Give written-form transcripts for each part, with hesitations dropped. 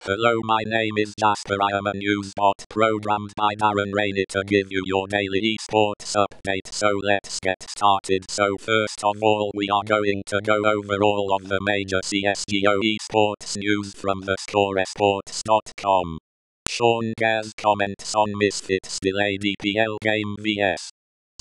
Hello, my name is Jasper. I am a news bot programmed by Darren to give you your daily eSports update. So let's get started. So first of all, we are going to go over all of the major CSGO eSports news from theScore esports.com. Sean Gares comments on Misfits delayed EPL game vs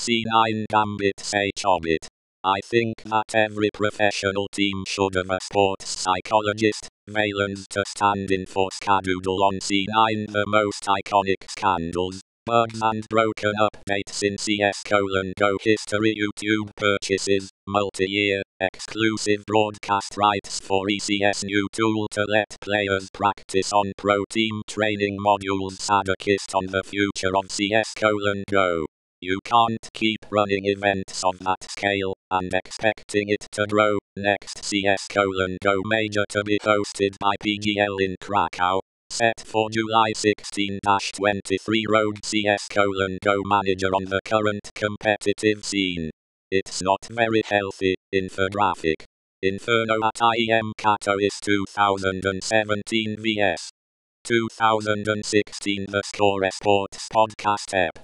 C9 Gambit HObbit. I think that every professional team should have a sports psychologist, valens, to stand in for Skadoodle on C9. The most iconic scandals, bugs and broken updates in CS::Go history. YouTube purchases multi-year exclusive broadcast rights for ECS. New tool to let players practice on pro team training modules. Sadokist on the future of CS::Go. You can't keep running events of that scale and expecting it to grow. Next CS::Go major to be hosted by PGL in Kraków, set for July 16-23. Rogue CS::Go manager on the current competitive scene. It's not very healthy. Infographic. Inferno at IEM Katowice 2017 vs 2016. theScore eSports podcast ep.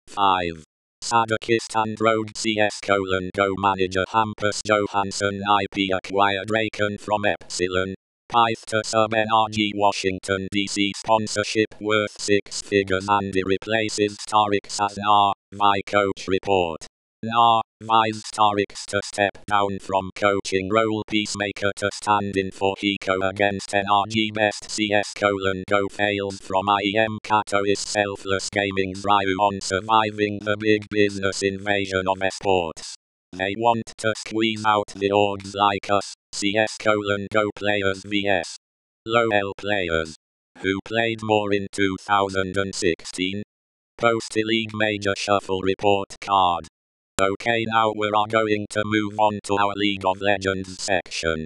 5. Sadokist and Rogue CS::Go manager Hampus Johansson IP acquired draken from Epsilon, pyth to sub NRG Washington DC sponsorship worth 6 figures. ANDI replaces starix as ANDI coach report. ANDI's starix to step down from coaching role. Peacemaker to stand in for Hiko against NRG. Best CS::Go fails from IEM Katowice. Selfless gaming's Ryu on surviving the big business invasion of esports. They want to squeeze out the orgs like us, CS::Go players vs LOL players. Who played more in 2016? Post-league major shuffle report card. Okay, now we are going to move on to our League of Legends section.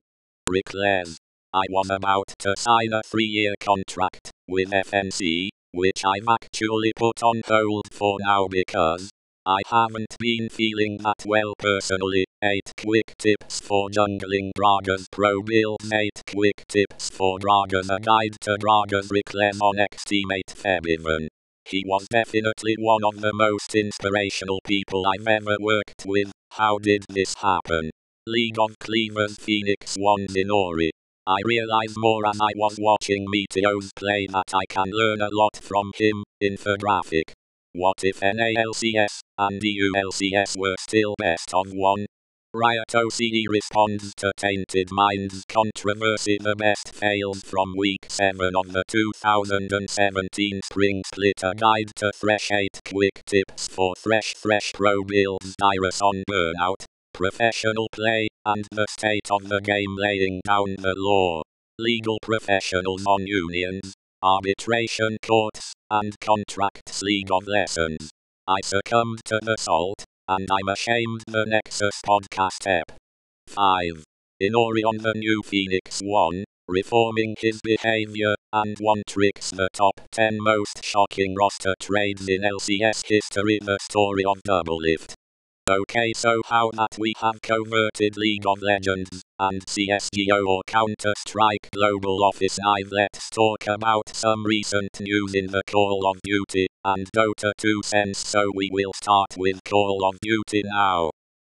Reclares. I was about to sign a 3-year contract with FNC, which I've actually put on hold for now because I haven't been feeling that well personally. 8 quick tips for jungling Gragas pro builds. 8 quick tips for Gragas. A guide to Gragas reclares on ex-teammate Febivan. He was definitely one of the most inspirational people I've ever worked with. How did this happen? League of Cleavers Phoenix won Ori. I realized more as I was watching Meteos play that I can learn a lot from him. Infographic. What if NALCS and DULCS were still best of one? Riot OCE responds to Tainted Minds controversy. The best fails from week 7 of the 2017 Spring Split. A guide to Thresh. 8 quick tips for Thresh pro builds. Gares on burnout, professional play, and the state of the game. Laying down the law. Legal professionals on unions, arbitration courts, and contracts. League of Lessons. I succumbed to the salt, and I'm ashamed. The Nexus podcast ep. 5. Ori on the new Phoenix 1, reforming his behavior, and 1 tricks the top 10 most shocking roster trades in LCS history. The story of Doublelift. Okay, so how that we have converted League of Legends and CSGO or Counter-Strike Global Office Live. Let's talk about some recent news in the Call of Duty and Dota 2 sense. So we will start with Call of Duty now.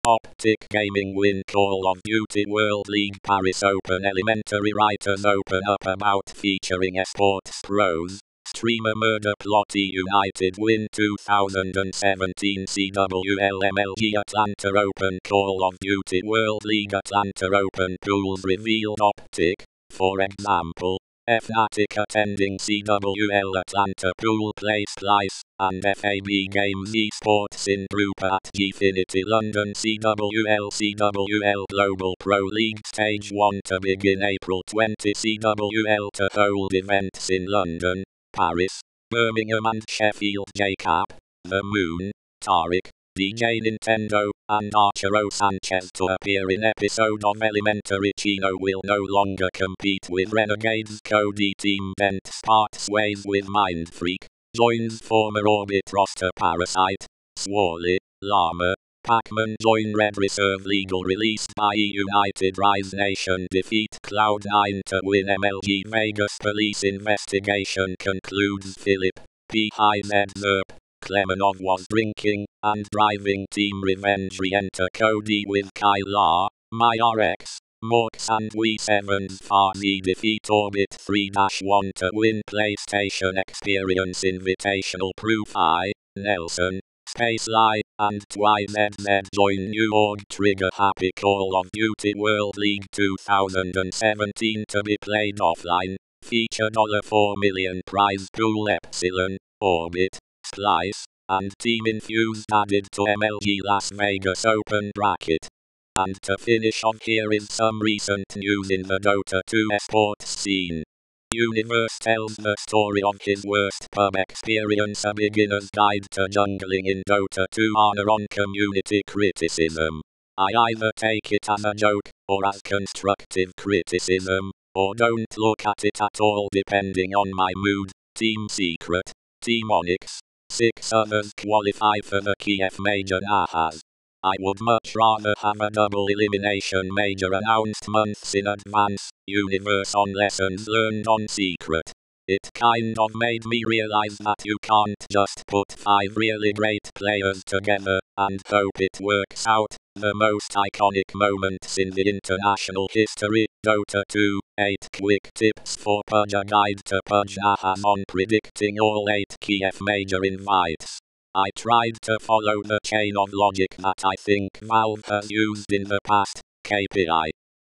Optic Gaming win Call of Duty World League Paris Open. Elementary writers open up about featuring esports pros. Streamer murder plot. United win 2017 CWL MLG Atlanta Open. Call of Duty World League Atlanta Open pools revealed. Optic, for example, Fnatic attending CWL Atlanta pool play Splice, and FAB Games eSports in group at Gfinity London. CWL Global Pro League Stage 1 to begin April 20. CWL to hold events in London, Paris, Birmingham and Sheffield. JCap, The Moon, Tariq, DJ Nintendo, and Archero Sanchez to appear in episode of Elementary. Chino will no longer compete with Renegades. Cody Team Bent parts ways with Mindfreak, joins former Orbit roster Parasite, Swally, Llama, Pac-Man join Red Reserve Legal released by United Rise Nation defeat Cloud9 to win MLG Vegas police investigation concludes Philip, PIZ Zerp, Klemenov was drinking and driving team revenge re-enter Cody with Kyla, MyRX, Morks and We7's Farzi defeat HObbit 3-1 to win PlayStation Experience Invitational Proof I, Nelson, Spacely, and TYZZ join new org trigger happy Call of Duty World League 2017 to be played offline, feature $4 million prize pool Epsilon, HObbit, Splice, and Team Infused added to MLG Las Vegas Open bracket. And to finish off, here is some recent news in the Dota 2 eSports scene. Universe tells the story of his worst pub experience, a beginner's guide to jungling in Dota 2 honor on community criticism. I either take it as a joke, or as constructive criticism, or don't look at it at all depending on my mood. Team Secret, Team Onyx, 6 others qualify for the Kiev Major Nahas. I would much rather have a double elimination major announced months in advance, Universe on lessons learned on Secret. It kind of made me realize that you can't just put 5 really great players together and hope it works out. The most iconic moments in the international history, Dota 2, 8 quick tips for Pudge, a guide to Pudge Nahas on predicting all 8 Kiev major invites. I tried to follow the chain of logic that I think Valve has used in the past, KPI.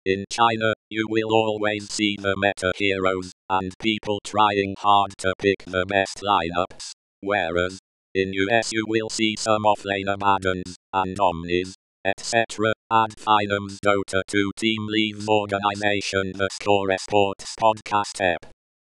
In China, you will always see the meta heroes, and people trying hard to pick the best lineups, whereas, in US you will see some offlaner Maddens, and Omnis, etc. Ad Finum's Dota 2 team leaves organization theScore eSports podcast ep.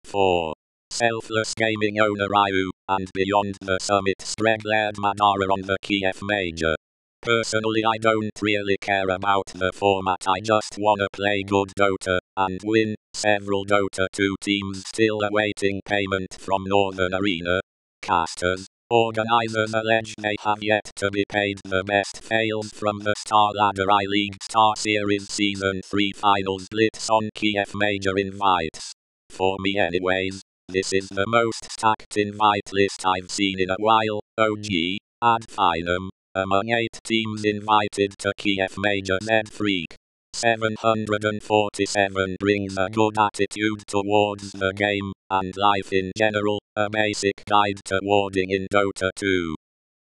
4. Selfless gaming owner Ryu, and beyond the summit Streglared Madara on the Kiev Major. Personally I don't really care about the format, I just wanna play good Dota, and win. Several Dota 2 teams still awaiting payment from Northern Arena. Casters, organizers allege they have yet to be paid. The best fails from the Star Ladder I-League Star Series Season 3 Finals blitz on Kiev Major invites. For me anyways, this is the most stacked invite list I've seen in a while. OG, ad finum, among 8 teams invited to Kiev Major. Z-Freak 747 brings a good attitude towards the game, and life in general, a basic guide to warding in Dota 2.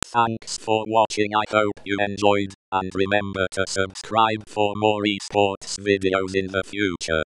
Thanks for watching, I hope you enjoyed, and remember to subscribe for more eSports videos in the future.